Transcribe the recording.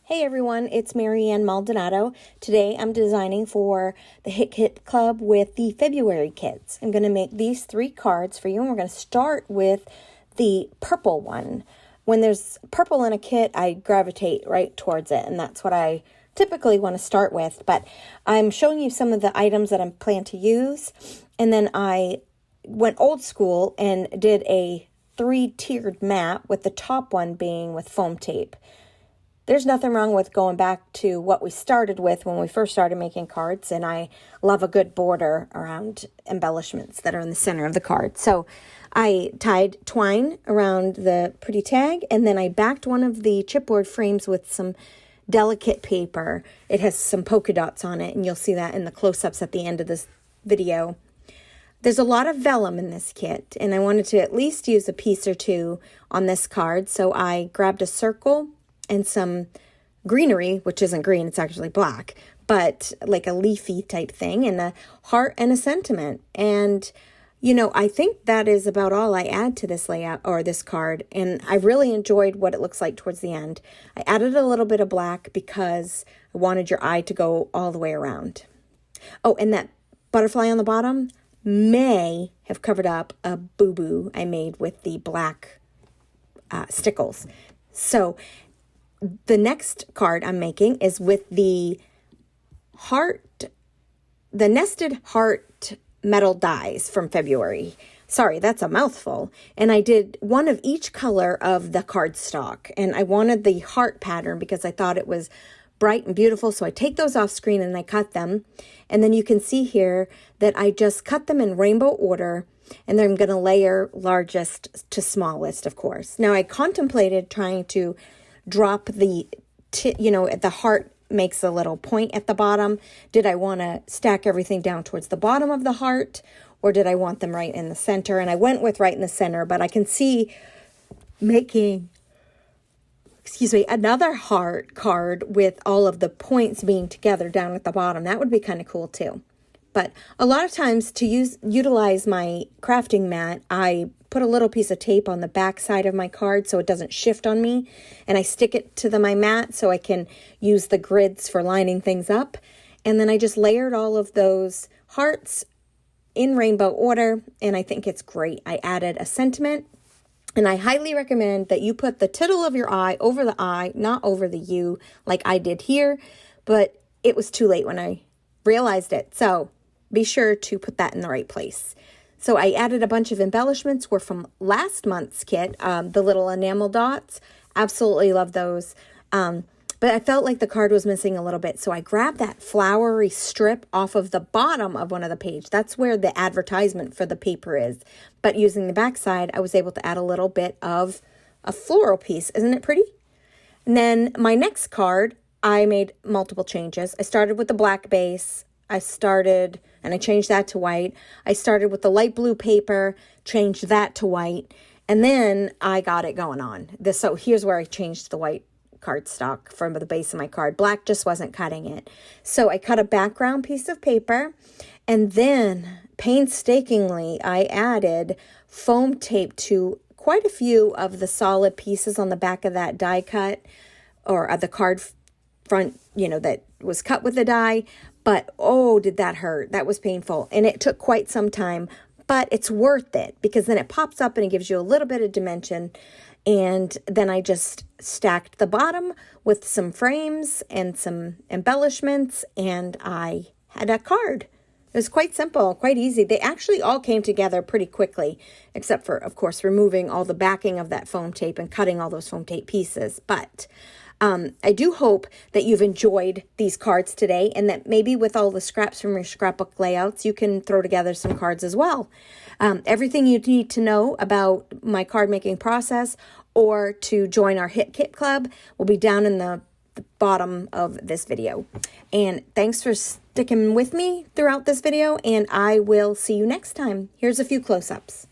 Hey everyone, it's Maldonado. Today I'm designing for the Hit Kit Club with the February kits. I'm going to make these 3 cards for you, and we're going to start with the purple one. When there's purple in a kit, I gravitate right towards it, and that's what I typically want to start with. But I'm showing you some of the items that I plan to use, and then I went old school and did a 3-tiered mat, with the top one being with foam tape. There's nothing wrong with going back to what we started with when we first started making cards, and I love a good border around embellishments that are in the center of the card. So I tied twine around the pretty tag, and then I backed one of the chipboard frames with some delicate paper. It has some polka dots on it, and you'll see that in the close-ups at the end of this video. There's a lot of vellum in this kit, and I wanted to at least use a piece or two on this card, so I grabbed a circle and some greenery, which isn't green, it's actually black, but like a leafy type thing, and a heart and a sentiment. And, you know, I think that is about all I add to this layout or this card, and I really enjoyed what it looks like towards the end. I added a little bit of black because I wanted your eye to go all the way around. Oh, and that butterfly on the bottom may have covered up a boo-boo I made with the black stickles. So the next card I'm making is with the nested heart metal dies from February. Sorry, that's a mouthful. And I did one of each color of the cardstock, and I wanted the heart pattern because I thought it was bright and beautiful. So I take those off screen and I cut them. And then you can see here that I just cut them in rainbow order, and then I'm going to layer largest to smallest, of course. Now I contemplated trying to drop the heart makes a little point at the bottom. Did I want to stack everything down towards the bottom of the heart, or did I want them right in the center? And I went with right in the center, but I can see making, another heart card with all of the points being together down at the bottom. That would be kind of cool too. But a lot of times to utilize my crafting mat, I put a little piece of tape on the back side of my card so it doesn't shift on me, and I stick it to my mat so I can use the grids for lining things up. And then I just layered all of those hearts in rainbow order, and I think it's great. I added a sentiment, and I highly recommend that you put the tittle of your eye over the I, not over the U like I did here, but it was too late when I realized it. So be sure to put that in the right place. So I added a bunch of embellishments. Were from last month's kit, the little enamel dots. Absolutely love those. But I felt like the card was missing a little bit. So I grabbed that flowery strip off of the bottom of one of the pages. That's where the advertisement for the paper is. But using the back side, I was able to add a little bit of a floral piece. Isn't it pretty? And then my next card, I made multiple changes. I started with the black base. I changed that to white. I started with the light blue paper, changed that to white, and then I got it going on. So here's where I changed the white cardstock from the base of my card. Black just wasn't cutting it. So I cut a background piece of paper, and then painstakingly I added foam tape to quite a few of the solid pieces on the back of that die cut, or the card front, that was cut with the die. But, oh, did that hurt. That was painful. And it took quite some time, but it's worth it because then it pops up and it gives you a little bit of dimension. And then I just stacked the bottom with some frames and some embellishments, and I had a card. It was quite simple, quite easy. They actually all came together pretty quickly, except for, of course, removing all the backing of that foam tape and cutting all those foam tape pieces. But I do hope that you've enjoyed these cards today, and that maybe with all the scraps from your scrapbook layouts, you can throw together some cards as well. Everything you need to know about my card making process or to join our Hit Kit Club will be down in the bottom of this video. And thanks for sticking with me throughout this video, and I will see you next time. Here's a few close-ups.